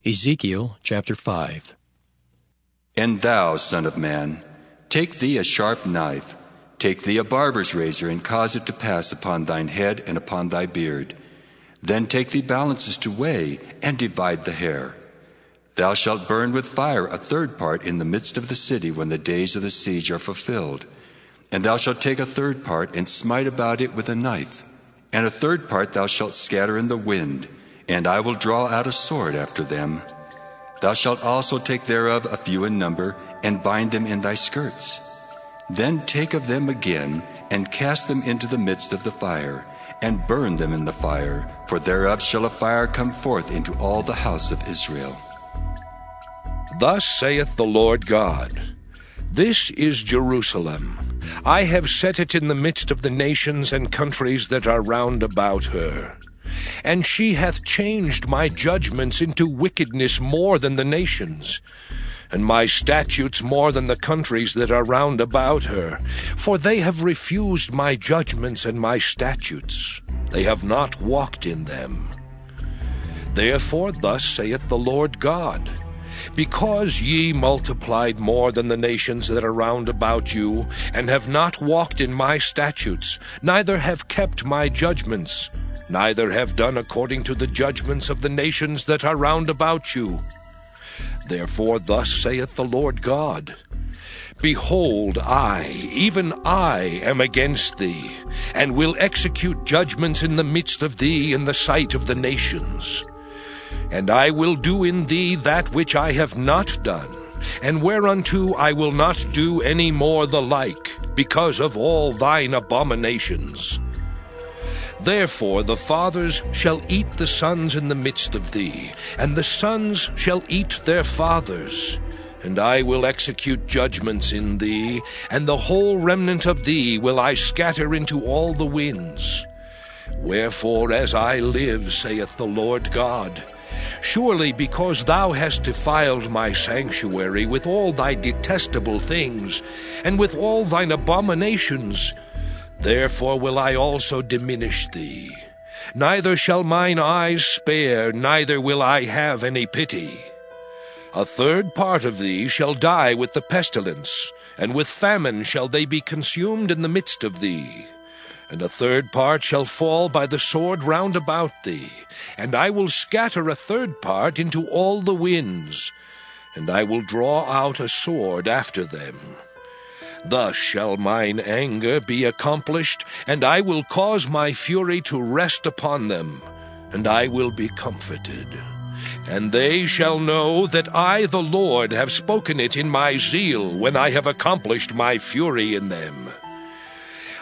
Ezekiel chapter 5. And thou, son of man, take thee a sharp knife, take thee a barber's razor, and cause it to pass upon thine head and upon thy beard. Then take thee balances to weigh, and divide the hair. Thou shalt burn with fire a third part in the midst of the city when the days of the siege are fulfilled. And thou shalt take a third part, and smite about it with a knife. And a third part thou shalt scatter in the wind, and I will draw out a sword after them. Thou shalt also take thereof a few in number, and bind them in thy skirts. Then take of them again, and cast them into the midst of the fire, and burn them in the fire, for thereof shall a fire come forth into all the house of Israel. Thus saith the Lord God, This is Jerusalem. I have set it in the midst of the nations and countries that are round about her. And she hath changed my judgments into wickedness more than the nations, and my statutes more than the countries that are round about her. For they have refused my judgments and my statutes. They have not walked in them. Therefore thus saith the Lord God, Because ye multiplied more than the nations that are round about you, and have not walked in my statutes, neither have kept my judgments, neither have done according to the judgments of the nations that are round about you. Therefore thus saith the Lord God, Behold, I, even I, am against thee, and will execute judgments in the midst of thee in the sight of the nations. And I will do in thee that which I have not done, and whereunto I will not do any more the like, because of all thine abominations. Therefore the fathers shall eat the sons in the midst of thee, and the sons shall eat their fathers. And I will execute judgments in thee, and the whole remnant of thee will I scatter into all the winds. Wherefore, as I live, saith the Lord God, Surely because thou hast defiled my sanctuary with all thy detestable things, and with all thine abominations, therefore will I also diminish thee. Neither shall mine eyes spare, neither will I have any pity. A third part of thee shall die with the pestilence, and with famine shall they be consumed in the midst of thee. And a third part shall fall by the sword round about thee, and I will scatter a third part into all the winds, and I will draw out a sword after them. Thus shall mine anger be accomplished, and I will cause my fury to rest upon them, and I will be comforted. And they shall know that I, the Lord, have spoken it in my zeal, when I have accomplished my fury in them.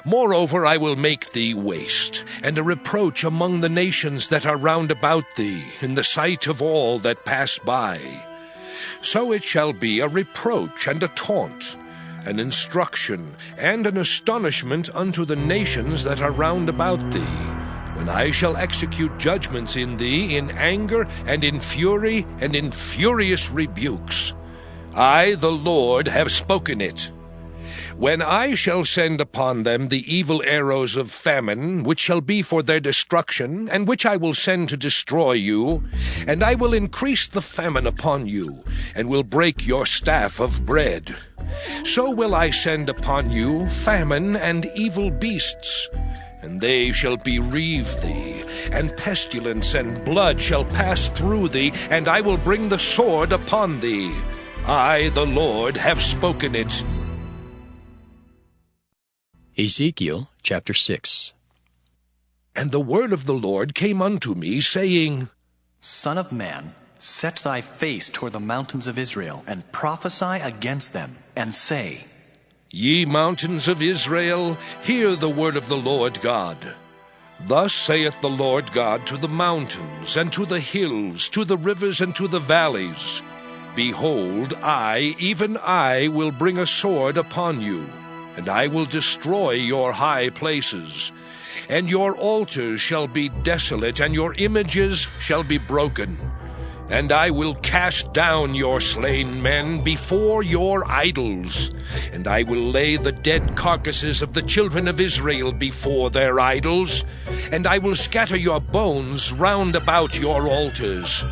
Moreover, I will make thee waste, and a reproach among the nations that are round about thee, in the sight of all that pass by. So it shall be a reproach and a taunt, an instruction and an astonishment unto the nations that are round about thee, when I shall execute judgments in thee in anger and in fury and in furious rebukes. I, the Lord, have spoken it. When I shall send upon them the evil arrows of famine, which shall be for their destruction, and which I will send to destroy you, and I will increase the famine upon you, and will break your staff of bread. So will I send upon you famine and evil beasts, and they shall bereave thee, and pestilence and blood shall pass through thee, and I will bring the sword upon thee. I, the Lord, have spoken it. Ezekiel chapter 6. And the word of the Lord came unto me, saying, Son of man, set thy face toward the mountains of Israel, and prophesy against them, and say, Ye mountains of Israel, hear the word of the Lord God. Thus saith the Lord God to the mountains, and to the hills, to the rivers, and to the valleys, Behold, I, even I, will bring a sword upon you, and I will destroy your high places. And your altars shall be desolate, and your images shall be broken. And I will cast down your slain men before your idols, and I will lay the dead carcasses of the children of Israel before their idols, and I will scatter your bones round about your altars.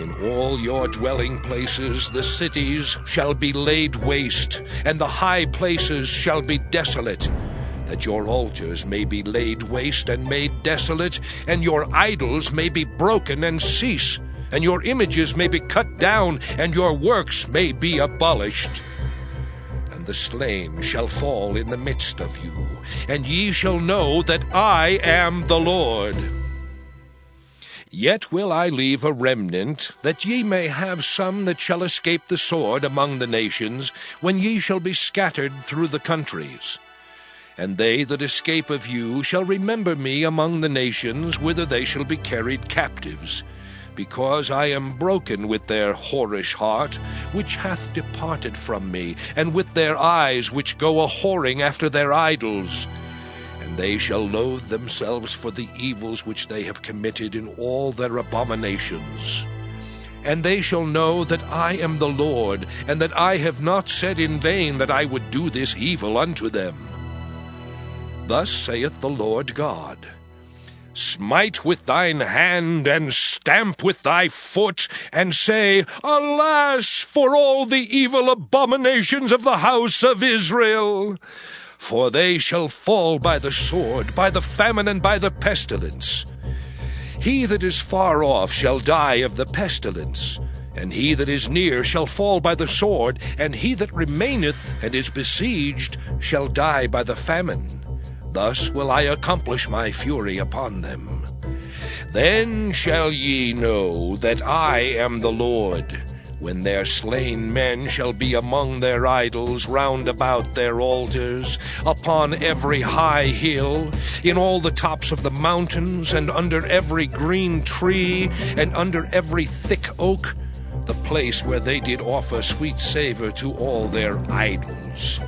In all your dwelling places the cities shall be laid waste, and the high places shall be desolate, that your altars may be laid waste and made desolate, and your idols may be broken and cease, and your images may be cut down, and your works may be abolished. And the slain shall fall in the midst of you, and ye shall know that I am the Lord. Yet will I leave a remnant, that ye may have some that shall escape the sword among the nations, when ye shall be scattered through the countries. And they that escape of you shall remember me among the nations, whither they shall be carried captives, because I am broken with their whorish heart, which hath departed from me, and with their eyes which go a-whoring after their idols. And they shall loathe themselves for the evils which they have committed in all their abominations. And they shall know that I am the Lord, and that I have not said in vain that I would do this evil unto them. Thus saith the Lord God, Smite with thine hand, and stamp with thy foot, and say, Alas, for all the evil abominations of the house of Israel! For they shall fall by the sword, by the famine, and by the pestilence. He that is far off shall die of the pestilence, and he that is near shall fall by the sword, and he that remaineth and is besieged shall die by the famine. Thus will I accomplish my fury upon them. Then shall ye know that I am the Lord, when their slain men shall be among their idols round about their altars, upon every high hill, in all the tops of the mountains, and under every green tree, and under every thick oak, the place where they did offer sweet savour to all their idols.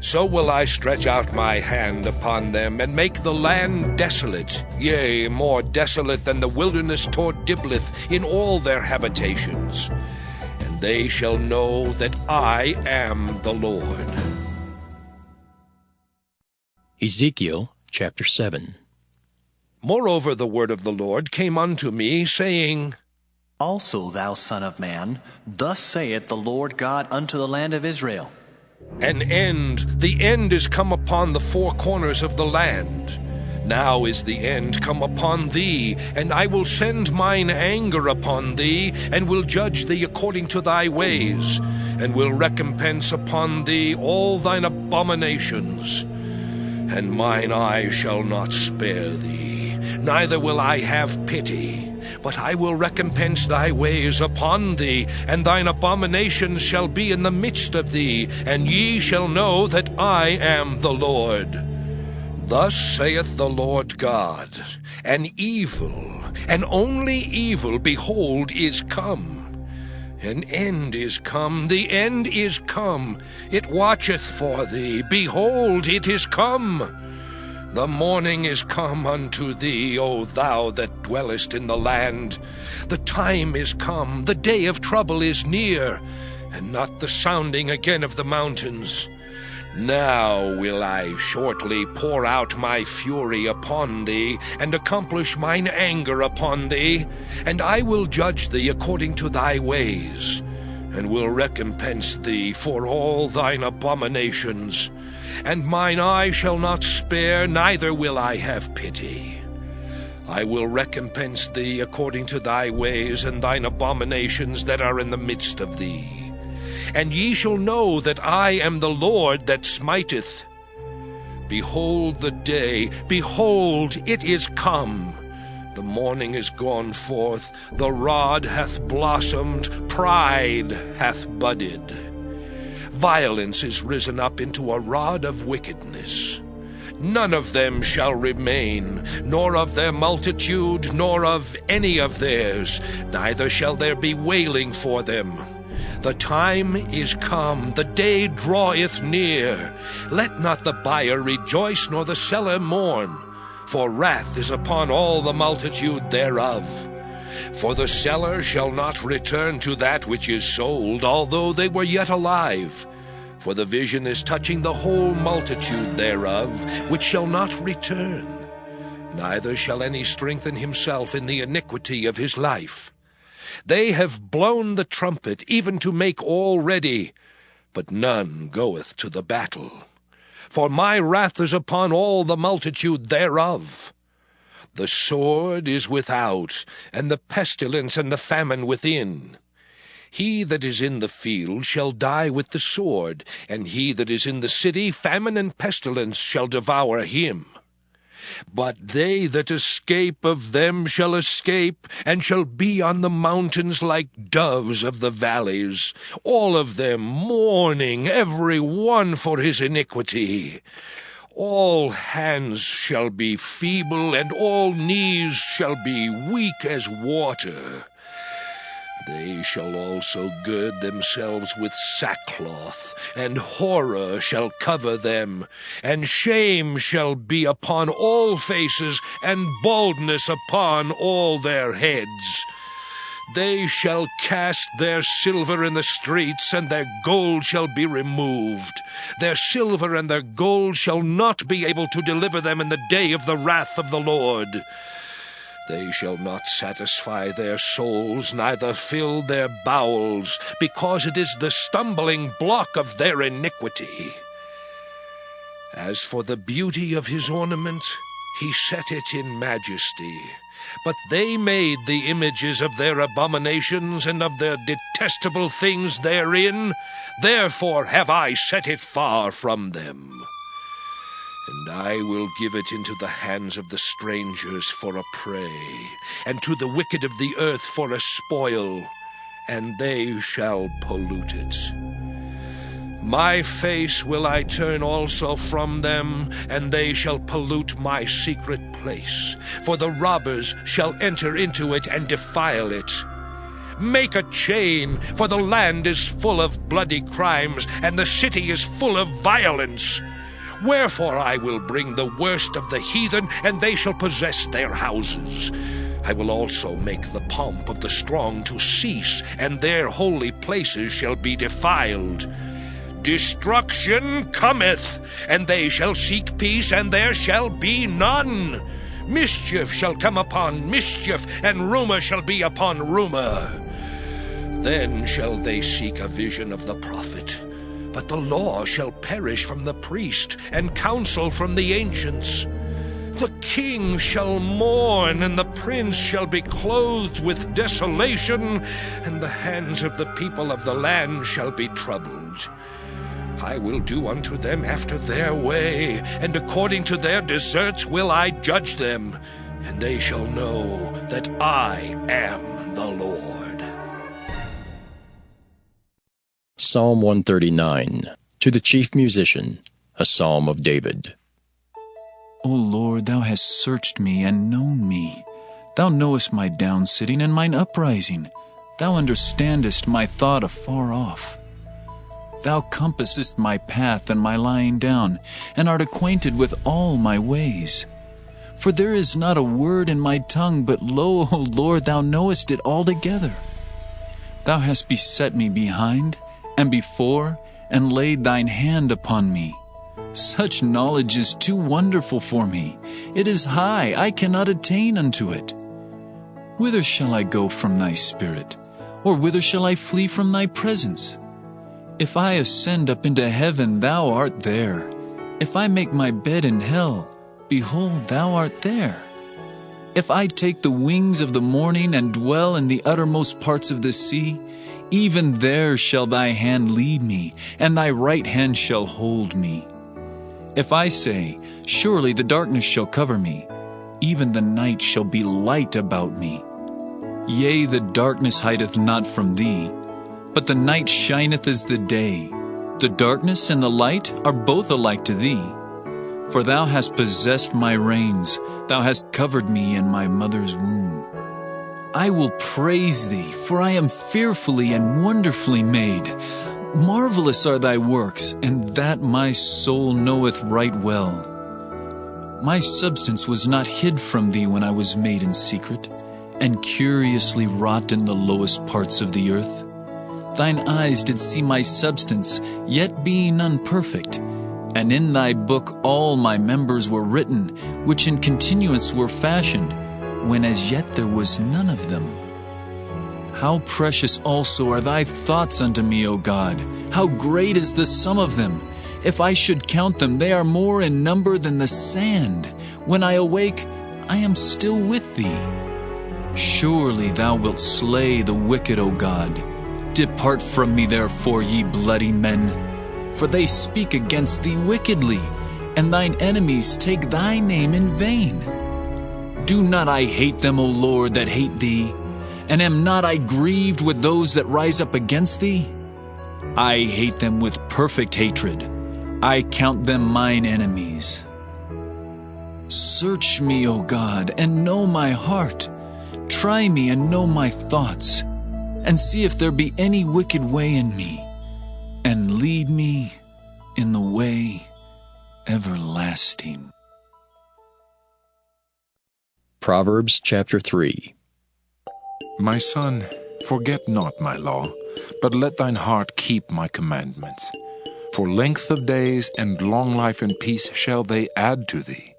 So will I stretch out my hand upon them, and make the land desolate, yea, more desolate than the wilderness toward Diblath in all their habitations. And they shall know that I am the Lord. Ezekiel chapter 7. Moreover the word of the Lord came unto me, saying, Also, thou son of man, thus saith the Lord God unto the land of Israel, the end is come upon the four corners of the land. Now is the end come upon thee, and I will send mine anger upon thee, and will judge thee according to thy ways, and will recompense upon thee all thine abominations. And mine eye shall not spare thee, neither will I have pity, but I will recompense thy ways upon thee, and thine abominations shall be in the midst of thee, and ye shall know that I am the Lord. Thus saith the Lord God, An evil, and only evil, behold, is come. An end is come, the end is come. It watcheth for thee, behold, it is come. The morning is come unto thee, O thou that dwellest in the land. The time is come, the day of trouble is near, and not the sounding again of the mountains. Now will I shortly pour out my fury upon thee, and accomplish mine anger upon thee, and I will judge thee according to thy ways, and will recompense thee for all thine abominations. And mine eye shall not spare, neither will I have pity. I will recompense thee according to thy ways and thine abominations that are in the midst of thee. And ye shall know that I am the Lord that smiteth. Behold the day, behold, it is come. The morning is gone forth, the rod hath blossomed, pride hath budded. Violence is risen up into a rod of wickedness. None of them shall remain, nor of their multitude, nor of any of theirs, neither shall there be wailing for them. The time is come, the day draweth near. Let not the buyer rejoice, nor the seller mourn, for wrath is upon all the multitude thereof. For the seller shall not return to that which is sold, although they were yet alive. For the vision is touching the whole multitude thereof, which shall not return. Neither shall any strengthen himself in the iniquity of his life. They have blown the trumpet, even to make all ready, but none goeth to the battle. For my wrath is upon all the multitude thereof. The sword is without, and the pestilence and the famine within. He that is in the field shall die with the sword, and he that is in the city, famine and pestilence shall devour him. But they that escape of them shall escape, and shall be on the mountains like doves of the valleys, all of them mourning, every one for his iniquity. All hands shall be feeble, and all knees shall be weak as water. They shall also gird themselves with sackcloth, and horror shall cover them, and shame shall be upon all faces, and baldness upon all their heads. They shall cast their silver in the streets, and their gold shall be removed. Their silver and their gold shall not be able to deliver them in the day of the wrath of the Lord. They shall not satisfy their souls, neither fill their bowels, because it is the stumbling block of their iniquity. As for the beauty of his ornament, he set it in majesty. But they made the images of their abominations and of their detestable things therein. Therefore have I set it far from them. And I will give it into the hands of the strangers for a prey, and to the wicked of the earth for a spoil, and they shall pollute it. My face will I turn also from them, and they shall pollute my secret place, for the robbers shall enter into it and defile it. Make a chain, for the land is full of bloody crimes, and the city is full of violence. Wherefore I will bring the worst of the heathen, and they shall possess their houses. I will also make the pomp of the strong to cease, and their holy places shall be defiled. Destruction cometh, and they shall seek peace, and there shall be none. Mischief shall come upon mischief, and rumor shall be upon rumor. Then shall they seek a vision of the prophet. But the law shall perish from the priest, and counsel from the ancients. The king shall mourn, and the prince shall be clothed with desolation, and the hands of the people of the land shall be troubled. I will do unto them after their way, and according to their deserts will I judge them, and they shall know that I am the Lord. Psalm 139. To the chief musician, a psalm of David. O Lord, thou hast searched me and known me. Thou knowest my downsitting and mine uprising. Thou understandest my thought afar off. Thou compassest my path and my lying down, and art acquainted with all my ways. For there is not a word in my tongue, but lo, O Lord, thou knowest it altogether. Thou hast beset me behind and before, and laid thine hand upon me. Such knowledge is too wonderful for me. It is high, I cannot attain unto it. Whither shall I go from thy spirit? Or whither shall I flee from thy presence? If I ascend up into heaven, thou art there. If I make my bed in hell, behold, thou art there. If I take the wings of the morning and dwell in the uttermost parts of the sea, even there shall thy hand lead me, and thy right hand shall hold me. If I say, surely the darkness shall cover me, even the night shall be light about me. Yea, the darkness hideth not from thee, but the night shineth as the day. The darkness and the light are both alike to thee. For thou hast possessed my reins, thou hast covered me in my mother's womb. I will praise thee, for I am fearfully and wonderfully made. Marvelous are thy works, and that my soul knoweth right well. My substance was not hid from thee when I was made in secret, and curiously wrought in the lowest parts of the earth. Thine eyes did see my substance, yet being unperfect. And in thy book all my members were written, which in continuance were fashioned, when as yet there was none of them. How precious also are thy thoughts unto me, O God! How great is the sum of them! If I should count them, they are more in number than the sand. When I awake, I am still with thee. Surely thou wilt slay the wicked, O God. Depart from me, therefore, ye bloody men. For they speak against thee wickedly, and thine enemies take thy name in vain. Do not I hate them, O Lord, that hate thee? And am not I grieved with those that rise up against thee? I hate them with perfect hatred. I count them mine enemies. Search me, O God, and know my heart. Try me and know my thoughts, and see if there be any wicked way in me, and lead me in the way everlasting. Proverbs chapter 3. My son, forget not my law, but let thine heart keep my commandments. For length of days and long life and peace shall they add to thee.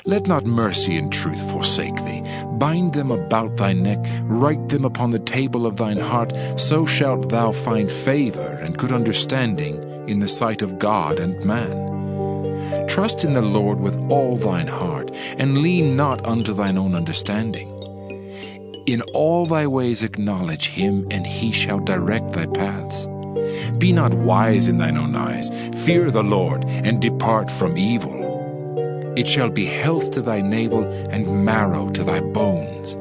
Let not mercy and truth forsake thee. Bind them about thy neck, write them upon the table of thine heart, so shalt thou find favor and good understanding in the sight of God and man. Trust in the Lord with all thine heart, and lean not unto thine own understanding. In all thy ways acknowledge him, and he shall direct thy paths. Be not wise in thine own eyes. Fear the Lord, and depart from evil. It shall be health to thy navel, and marrow to thy bones.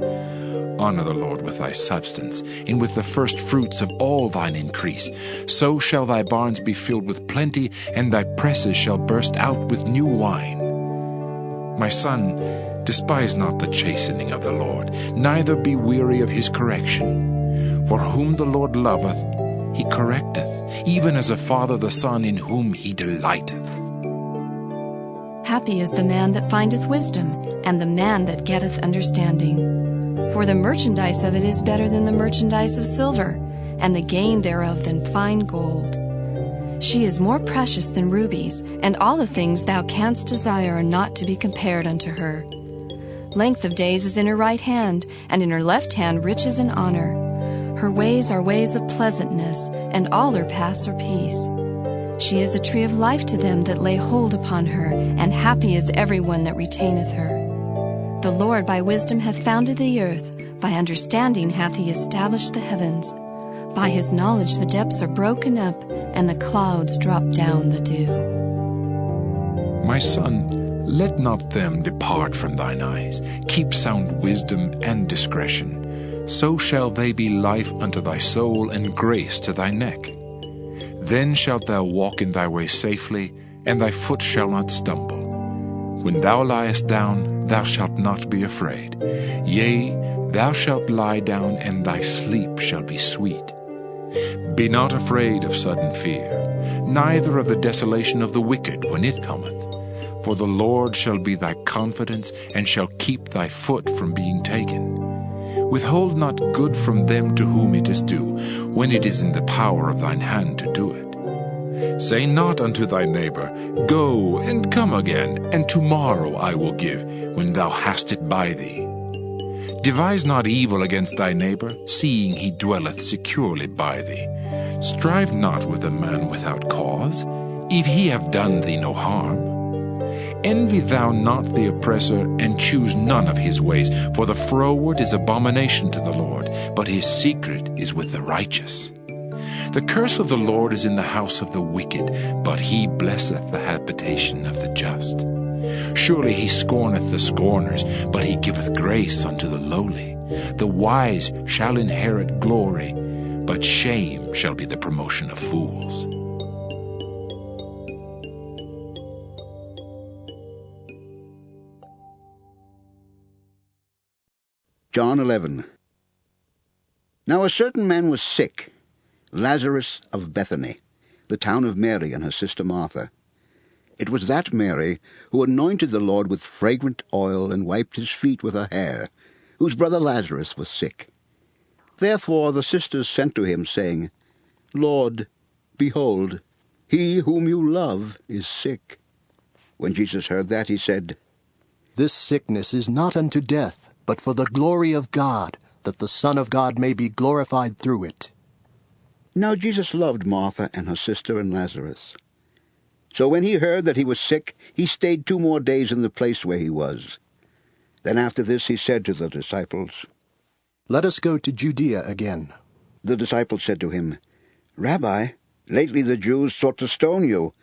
Honor the Lord with thy substance, and with the first fruits of all thine increase. So shall thy barns be filled with plenty, and thy presses shall burst out with new wine. My son, despise not the chastening of the Lord, neither be weary of his correction. For whom the Lord loveth, he correcteth, even as a father the son in whom he delighteth. Happy is the man that findeth wisdom, and the man that getteth understanding. For the merchandise of it is better than the merchandise of silver, and the gain thereof than fine gold. She is more precious than rubies, and all the things thou canst desire are not to be compared unto her. Length of days is in her right hand, and in her left hand riches and honor. Her ways are ways of pleasantness, and all her paths are peace. She is a tree of life to them that lay hold upon her, and happy is every one that retaineth her. The Lord by wisdom hath founded the earth, by understanding hath he established the heavens. By his knowledge the depths are broken up, and the clouds drop down the dew. My son, let not them depart from thine eyes. Keep sound wisdom and discretion. So shall they be life unto thy soul, and grace to thy neck. Then shalt thou walk in thy way safely, and thy foot shall not stumble. When thou liest down, thou shalt not be afraid. Yea, thou shalt lie down, and thy sleep shall be sweet. Be not afraid of sudden fear, neither of the desolation of the wicked when it cometh. For the Lord shall be thy confidence, and shall keep thy foot from being taken. Withhold not good from them to whom it is due, when it is in the power of thine hand to do it. Say not unto thy neighbor, Go and come again, and tomorrow I will give, when thou hast it by thee. Devise not evil against thy neighbor, seeing he dwelleth securely by thee. Strive not with a man without cause, if he have done thee no harm. Envy thou not the oppressor, and choose none of his ways, for the froward is abomination to the Lord, but his secret is with the righteous. The curse of the Lord is in the house of the wicked, but he blesseth the habitation of the just. Surely he scorneth the scorners, but he giveth grace unto the lowly. The wise shall inherit glory, but shame shall be the promotion of fools. John 11. Now a certain man was sick, Lazarus of Bethany, the town of Mary and her sister Martha. It was that Mary who anointed the Lord with fragrant oil and wiped his feet with her hair, whose brother Lazarus was sick. Therefore the sisters sent to him, saying, Lord, behold, he whom you love is sick. When Jesus heard that, he said, This sickness is not unto death, but for the glory of God, that the Son of God may be glorified through it." Now Jesus loved Martha and her sister and Lazarus. So when he heard that he was sick, he stayed 2 more days in the place where he was. Then after this he said to the disciples, "Let us go to Judea again." The disciples said to him, "Rabbi, lately the Jews sought to stone you,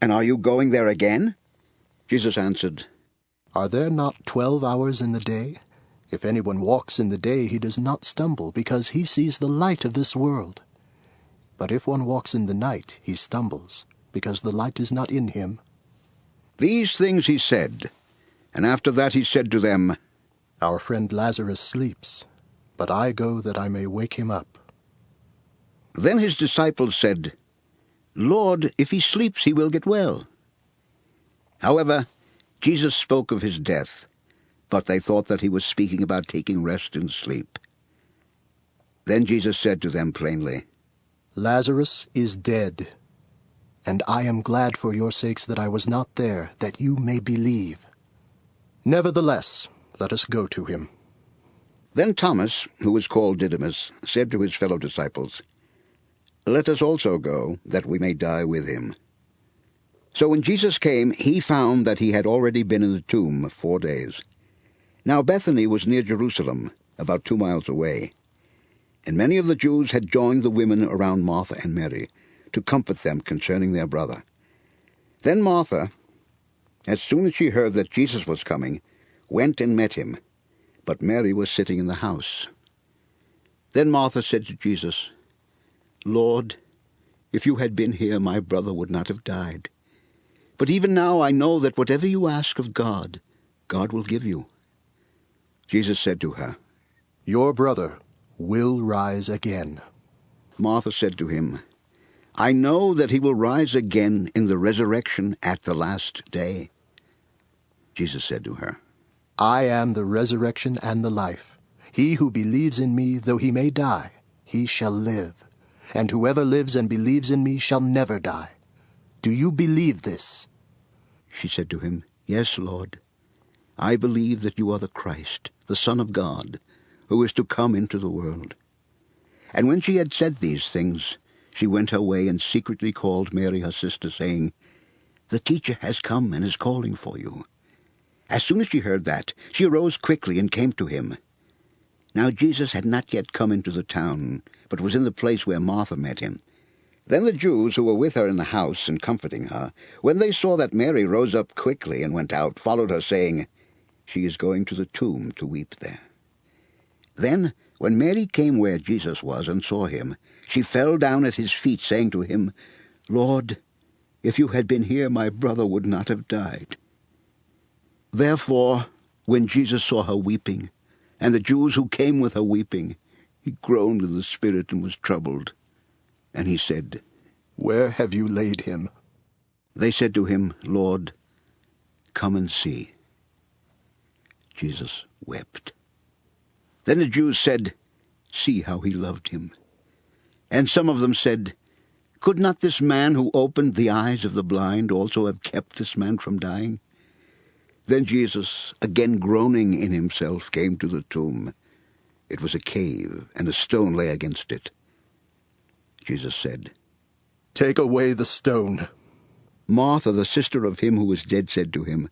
and are you going there again?" Jesus answered, "Are there not 12 hours in the day? If anyone walks in the day, he does not stumble, because he sees the light of this world. But if one walks in the night, he stumbles, because the light is not in him." These things he said, and after that he said to them, "Our friend Lazarus sleeps, but I go that I may wake him up." Then his disciples said, "Lord, if he sleeps, he will get well." However, Jesus spoke of his death, but they thought that he was speaking about taking rest in sleep. Then Jesus said to them plainly, "Lazarus is dead, and I am glad for your sakes that I was not there, that you may believe. Nevertheless, let us go to him." Then Thomas, who was called Didymus, said to his fellow disciples, "Let us also go, that we may die with him." So when Jesus came, he found that he had already been in the tomb 4 days. Now Bethany was near Jerusalem, about 2 miles away. And many of the Jews had joined the women around Martha and Mary, to comfort them concerning their brother. Then Martha, as soon as she heard that Jesus was coming, went and met him, but Mary was sitting in the house. Then Martha said to Jesus, "Lord, if you had been here, my brother would not have died. But even now I know that whatever you ask of God, God will give you." Jesus said to her, "Your brother will rise again." Martha said to him, "I know that he will rise again in the resurrection at the last day." Jesus said to her, "I am the resurrection and the life. He who believes in me, though he may die, he shall live. And whoever lives and believes in me shall never die. Do you believe this?" She said to him, "Yes, Lord. I believe that you are the Christ, the Son of God, who is to come into the world." And when she had said these things, she went her way and secretly called Mary her sister, saying, "The teacher has come and is calling for you." As soon as she heard that, she arose quickly and came to him. Now Jesus had not yet come into the town, but was in the place where Martha met him. Then the Jews who were with her in the house and comforting her, when they saw that Mary rose up quickly and went out, followed her, saying, "She is going to the tomb to weep there." Then, when Mary came where Jesus was and saw him, she fell down at his feet, saying to him, "Lord, if you had been here, my brother would not have died." Therefore, when Jesus saw her weeping, and the Jews who came with her weeping, he groaned in the spirit and was troubled. And he said, "Where have you laid him?" They said to him, "Lord, come and see." Jesus wept. Then the Jews said, "See how he loved him." And some of them said, "Could not this man who opened the eyes of the blind also have kept this man from dying?" Then Jesus, again groaning in himself, came to the tomb. It was a cave, and a stone lay against it. Jesus said, "Take away the stone." Martha, the sister of him who was dead, said to him,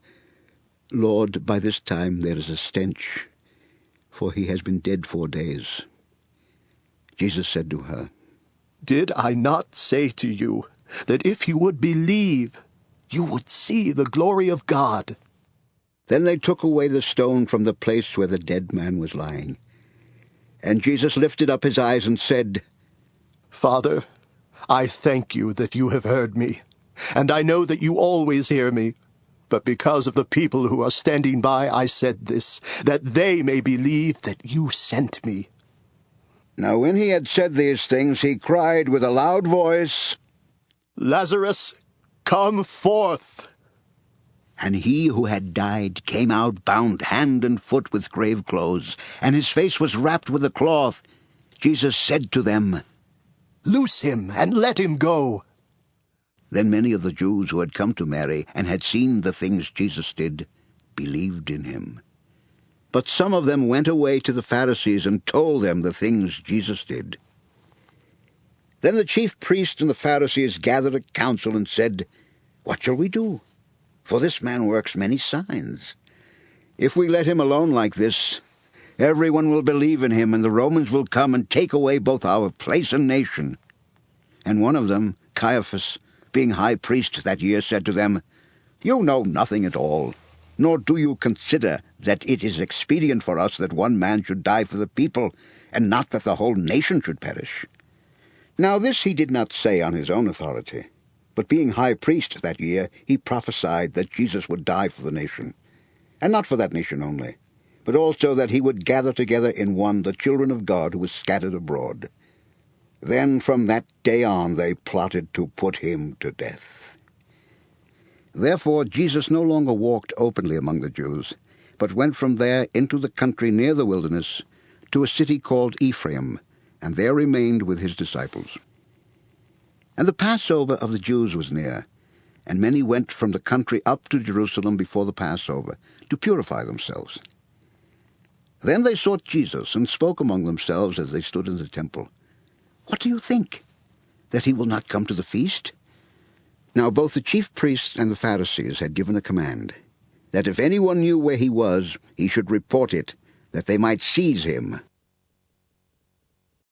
"Lord, by this time there is a stench, for he has been dead 4 days." Jesus said to her, "Did I not say to you that if you would believe, you would see the glory of God?" Then they took away the stone from the place where the dead man was lying. And Jesus lifted up his eyes and said, "Father, I thank you that you have heard me, and I know that you always hear me. But because of the people who are standing by, I said this, that they may believe that you sent me." Now when he had said these things, he cried with a loud voice, "Lazarus, come forth!" And he who had died came out bound hand and foot with grave clothes, and his face was wrapped with a cloth. Jesus said to them, "Loose him and let him go." Then many of the Jews who had come to Mary and had seen the things Jesus did believed in him. But some of them went away to the Pharisees and told them the things Jesus did. Then the chief priests and the Pharisees gathered a council and said, "What shall we do? For this man works many signs. If we let him alone like this, everyone will believe in him, and the Romans will come and take away both our place and nation." And one of them, Caiaphas, being high priest that year, said to them, "You know nothing at all, nor do you consider that it is expedient for us that one man should die for the people, and not that the whole nation should perish." Now this he did not say on his own authority, but being high priest that year, he prophesied that Jesus would die for the nation, and not for that nation only, but also that he would gather together in one the children of God who were scattered abroad. Then from that day on they plotted to put him to death. Therefore Jesus no longer walked openly among the Jews, but went from there into the country near the wilderness, to a city called Ephraim, and there remained with his disciples. And the Passover of the Jews was near, and many went from the country up to Jerusalem before the Passover, to purify themselves. Then they sought Jesus, and spoke among themselves as they stood in the temple, "What do you think? That he will not come to the feast?" Now both the chief priests and the Pharisees had given a command, that if anyone knew where he was, he should report it, that they might seize him